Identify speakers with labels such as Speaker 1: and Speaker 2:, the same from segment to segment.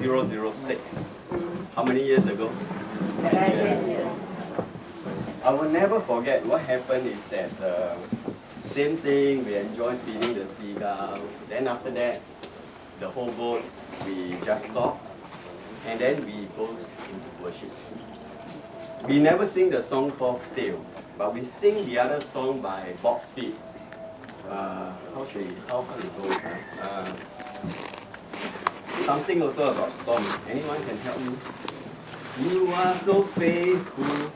Speaker 1: 2006. How many years ago? 10 years. I will never forget what happened is that same thing, we enjoyed feeding the seagull. Then after that, the whole boat, we just stopped. And then we goes into worship. We never sing the song called Still, but we sing the other song by Bob Pitt. How it goes? Something also about storm. Anyone can help me? You are so faithful.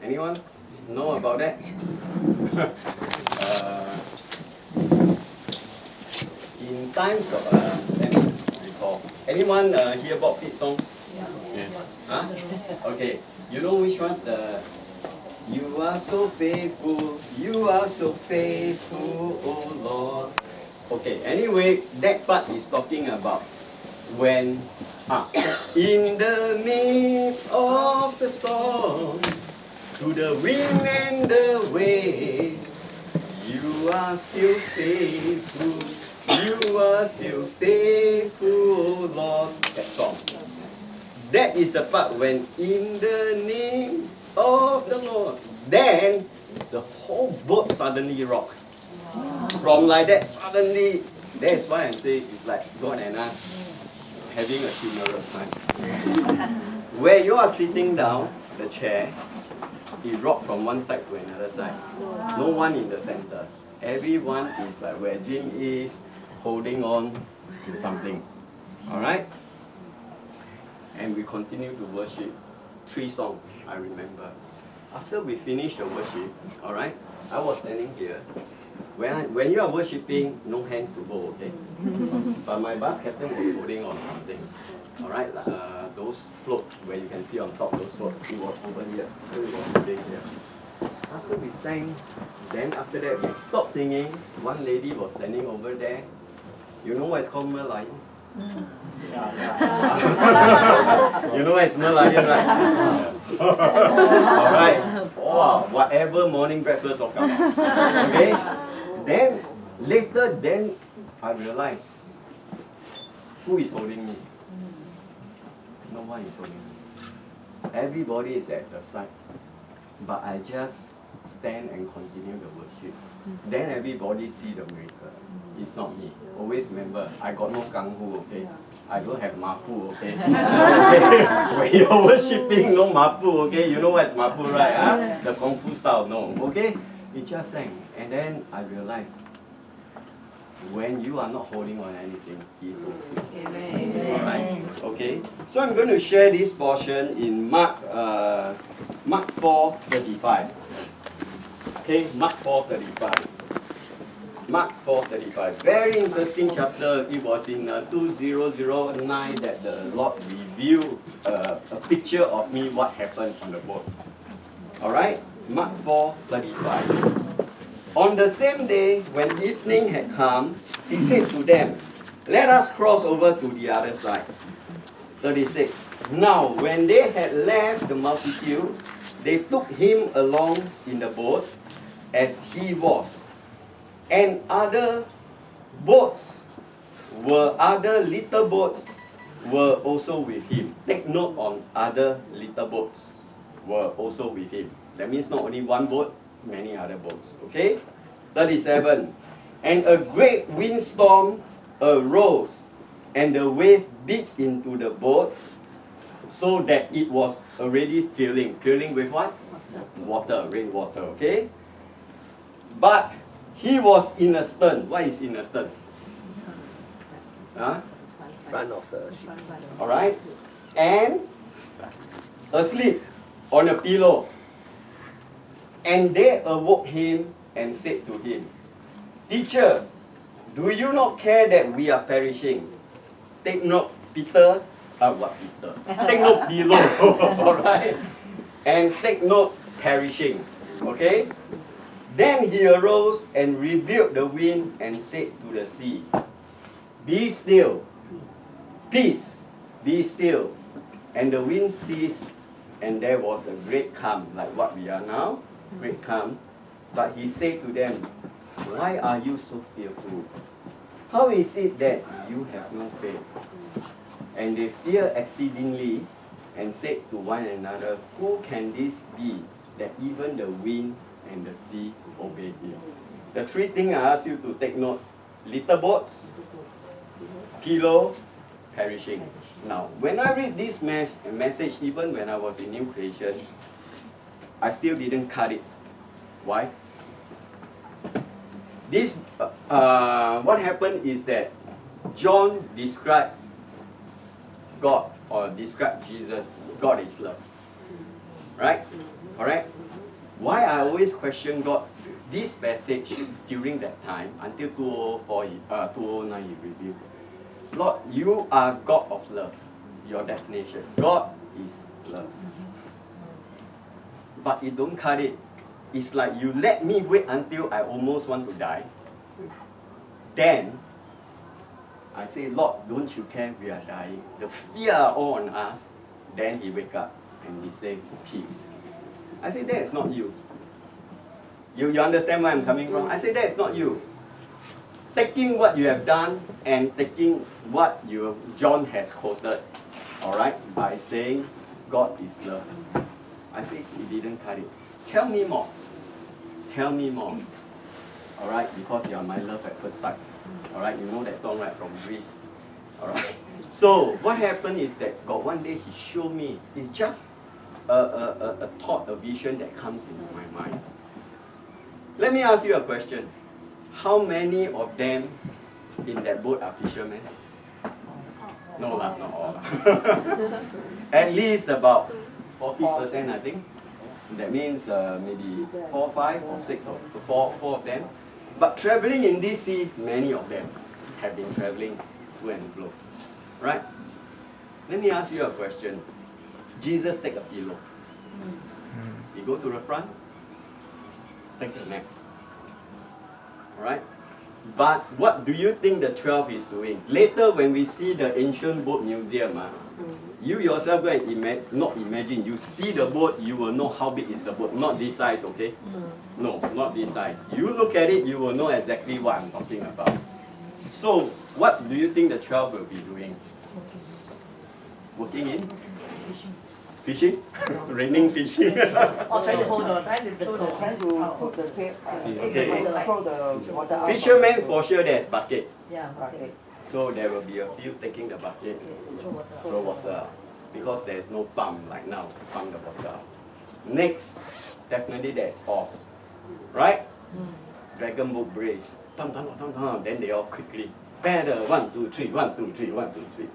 Speaker 1: Anyone know about that? In times of, let me recall. Anyone hear Bob Pitt songs?
Speaker 2: Yes.
Speaker 1: Huh? Okay. You know which one? You are so faithful, oh Lord. Okay, anyway, that part is talking about when, in the midst of the storm, through the wind and the wave, you are still faithful, oh Lord. That song. That is the part when in the name of the Lord, then the whole boat suddenly rocked. From like that, suddenly, that's why I'm saying it's like God and us having a humorous time. Where you are sitting down, the chair, it rocked from one side to another side. No one in the center. Everyone is like where Jim is, holding on to something. Alright? And we continue to worship. 3 songs, I remember. After we finished the worship, alright, I was standing here. When you are worshiping, no hands to hold, okay? But my bus captain was holding on something. Alright, those float where you can see on top, those float, it was over here. So it was holding here. After we sang, then after that we stopped singing. One lady was standing over there. You know what it's called Merlion? You know what it's Merlion, right? Alright. Wow, whatever morning breakfast of come. Okay? Then, later, I realized, who is holding me? No one is holding me. Everybody is at the side. But I just stand and continue the worship. Then everybody see the miracle. It's not me. Always remember, I got no kang hu, okay? I don't have mapu, okay? Okay? When you're worshipping, no mapu, okay? You know what's mapu, right? Huh? The Kung Fu style, no, okay? It just sang. And then I realized, when you are not holding on anything, He holds you. Alright? Okay? So I'm going to share this portion in Mark 4:35. Okay, Mark 4:35. Mark 4:35. Very interesting chapter. It was in 2009 that the Lord revealed a picture of me, what happened on the boat. Alright? Mark 4:35. On the same day, when evening had come, He said to them, "Let us cross over to the other side." 36. Now, when they had left the multitude, they took Him along in the boat as He was. And other little boats were also with Him. Take note on other little boats were also with Him. That means not only one boat, many other boats. Okay? 37. And a great windstorm arose, and the wave beat into the boat, so that it was already filling. Filling with what? Water, rainwater, okay? But He was in a stern. What is in a stern? Huh?
Speaker 3: Front of the ship.
Speaker 1: Alright? And asleep on a pillow. And they awoke Him and said to Him, "Teacher, do you not care that we are perishing?" Take note, Peter. What Peter? Take note, below. Alright? And take note, perishing. Okay? Then He arose and rebuked the wind and said to the sea, "Be still, peace, be still." And the wind ceased, and there was a great calm, like what we are now, great calm. But He said to them, "Why are you so fearful? How is it that you have no faith?" And they feared exceedingly, and said to one another, who can this be, that even the wind and the sea obey him? The three things I ask you to take note: little boats, pillow, perishing. Now, when I read this message, even when I was in New Creation, I still didn't cut it. Why? This, what happened is that John described God, or described Jesus. God is love. Right? Alright? Why I always question God, this passage during that time, until 2009 he revealed, Lord, you are God of love. Your definition. God is love. But you don't cut it. It's like you let me wait until I almost want to die. Then, I say, Lord, don't you care we are dying? The fear all on us. Then he wake up and he say, peace. I say, that is not you. You understand where I'm coming from? I say, that is not you. Taking what you have done and taking what John has quoted, alright, by saying God is love. I say, he didn't cut it. Tell me more. Tell me more. Alright, because you are my love at first sight. Alright, you know that song, right, from Greece. Alright. So, what happened is that God one day he showed me, it's just a thought, a vision that comes into my mind. Let me ask you a question. How many of them in that boat are fishermen? No, not all. At least about 40%, I think. That means maybe 4, 5, or 6, or 4 of them. But traveling in this sea, many of them have been traveling to and fro. Right? Let me ask you a question. Jesus take a pillow. He go to the front, take a nap. Alright? But what do you think the 12 is doing? Later when we see the ancient boat museum, you yourself go and not imagine, you see the boat, you will know how big is the boat. Not this size, okay? No, not this size. You look at it, you will know exactly what I'm talking about. So, what do you think the 12 will be doing? Working in? Fishing? Raining fishing?
Speaker 2: Or trying to hold on, trying to throw the
Speaker 3: put the tape, throw the water out.
Speaker 1: Fishermen for sure there's bucket.
Speaker 2: Yeah, okay.
Speaker 1: So there will be a few taking the bucket, throw water out. Because there's no pump like now to pump the water out. Next, definitely there's oars. Right? Dragon boat brace. Then they all quickly paddle. 1, 2, 3, 1, 2, 3, 1, 2, 3.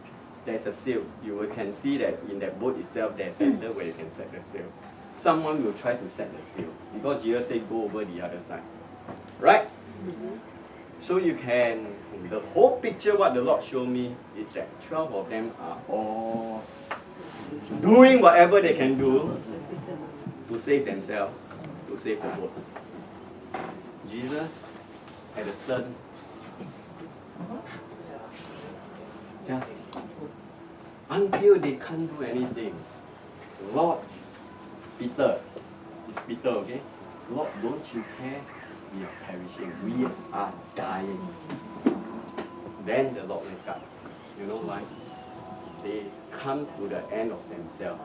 Speaker 1: There's a sail. You can see that in that boat itself, there's a center where you can set the sail. Someone will try to set the sail because Jesus said go over the other side. Right? So you can, the whole picture what the Lord showed me is that 12 of them are all doing whatever they can do to save themselves, to save the boat. Jesus at the stern, just until they can't do anything. Lord, Peter, it's Peter, okay? Lord, don't you care? We are perishing. We are dying. Then the Lord wake up. You know why? They come to the end of themselves.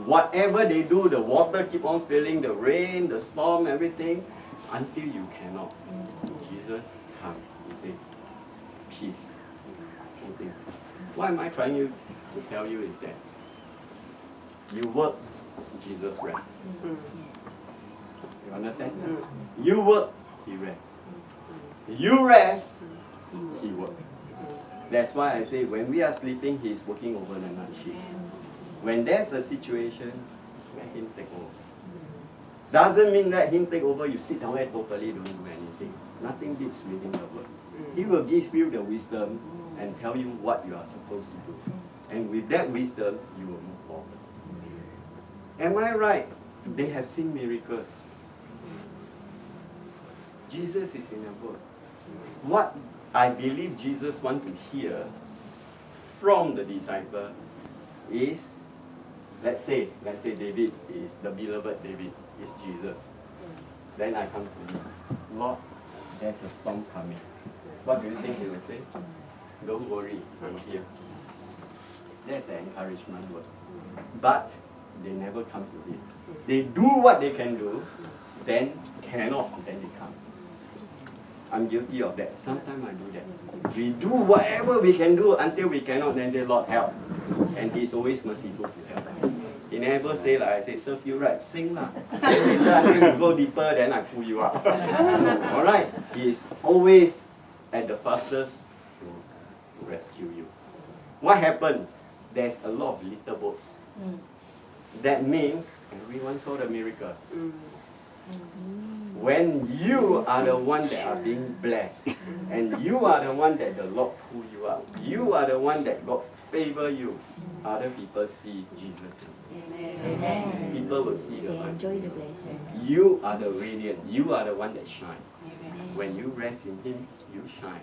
Speaker 1: Whatever they do, the water keep on filling, the rain, the storm, everything, until you cannot. Jesus come. He say, peace. What am I trying to tell you is that you work, Jesus rests. You understand? You work, he rests. You rest, he works. That's why I say when we are sleeping, he is working over the night shift. When there's a situation, let him take over. Doesn't mean let him take over, you sit down and totally don't do anything. Nothing beats reading the word. He will give you the wisdom and tell you what you are supposed to do. And with that wisdom, you will move forward. Am I right? They have seen miracles. Jesus is in the boat. What I believe Jesus wants to hear from the disciple is, let's say David is the beloved David, is Jesus. Then I come to you. Lord, there's a storm coming. What do you think he will say? Don't worry, I'm here. That's an encouragement word. But they never come to it. They do what they can do, then cannot, then they come. I'm guilty of that. Sometimes I do that. We do whatever we can do until we cannot, then say, Lord, help. And He's always merciful to help. He never say, like I say, serve you right, sing lah. Then later until you go deeper, then I pull you up. Alright? He is always at the fastest to rescue you. What happened? There's a lot of little boats. That means everyone saw the miracle. When you are the one that are being blessed, and you are the one that the Lord pull you up, you are the one that God favor you, other people see Jesus in you.
Speaker 4: Amen.
Speaker 1: People will see the
Speaker 4: They
Speaker 1: light.
Speaker 4: enjoy the blessing.
Speaker 1: You are the radiant. You are the one that shine. When you rest in Him, you shine.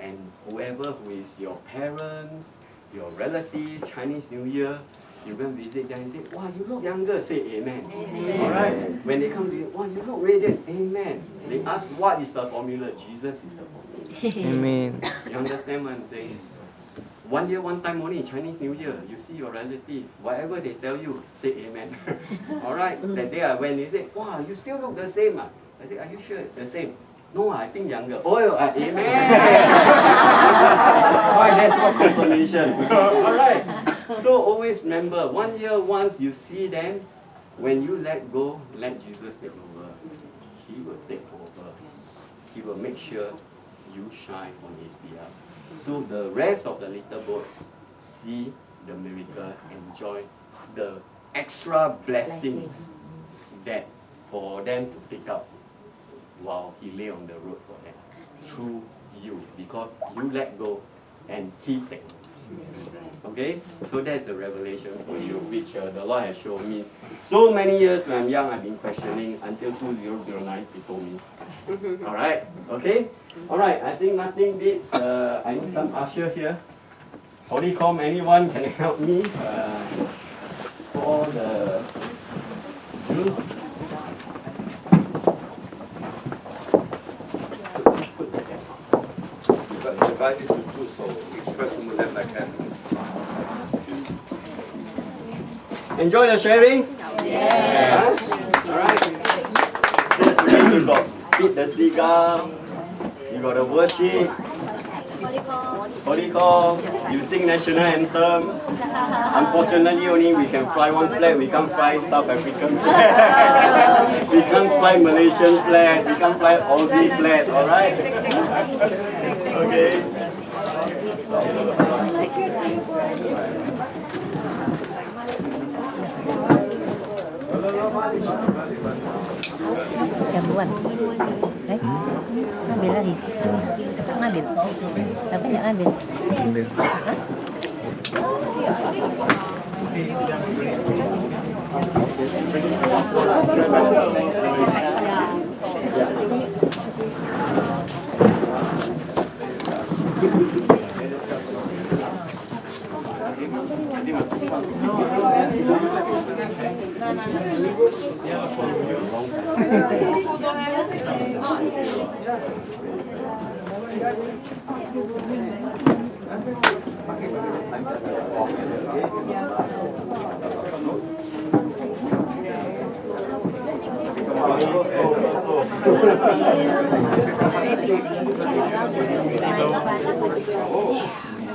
Speaker 1: And whoever who is your parents, your relative, Chinese New Year, you go and visit them and say, wow, you look younger, say amen. Alright? When they come to you, wow, you look radiant, amen. They ask, what is the formula? Jesus is the formula.
Speaker 5: Amen.
Speaker 1: You understand what I'm saying? 1 year, one time only, Chinese New Year, you see your relative, whatever they tell you, say amen. Alright? That day I went, they said, wow, you still look the same. I said, are you sure? The same. No, I think younger. Oh, amen. Why, that's not confirmation. Alright. So always remember, 1 year once you see them, when you let go, let Jesus take over. He will take over. He will make sure you shine on His behalf. So the rest of the little boat see the miracle, enjoy the extra blessings that for them to pick up while He lay on the road for them through you, because you let go and He take over. Okay, so that's a revelation for you, which the Lord has shown me. So many years when I'm young, I've been questioning until 2009. He told me. All right, okay, all right. I think nothing beats. I need some usher here. Holycom, anyone can help me for the juice.
Speaker 6: Divided into two, so each person will have like a.
Speaker 1: Enjoy the sharing? Yes. Alright. So today you got feed the seagull, you got the worship, Holycom, you sing national anthem. Unfortunately only we can fly one flag, we can't fly South African flag. We can't fly Malaysian flag, we can't fly Aussie flag, alright? Okay.
Speaker 4: Jamuan. Ambil lagi. Tak ngambil. Tapi nak ambil.
Speaker 5: Ambil.
Speaker 4: Thank you.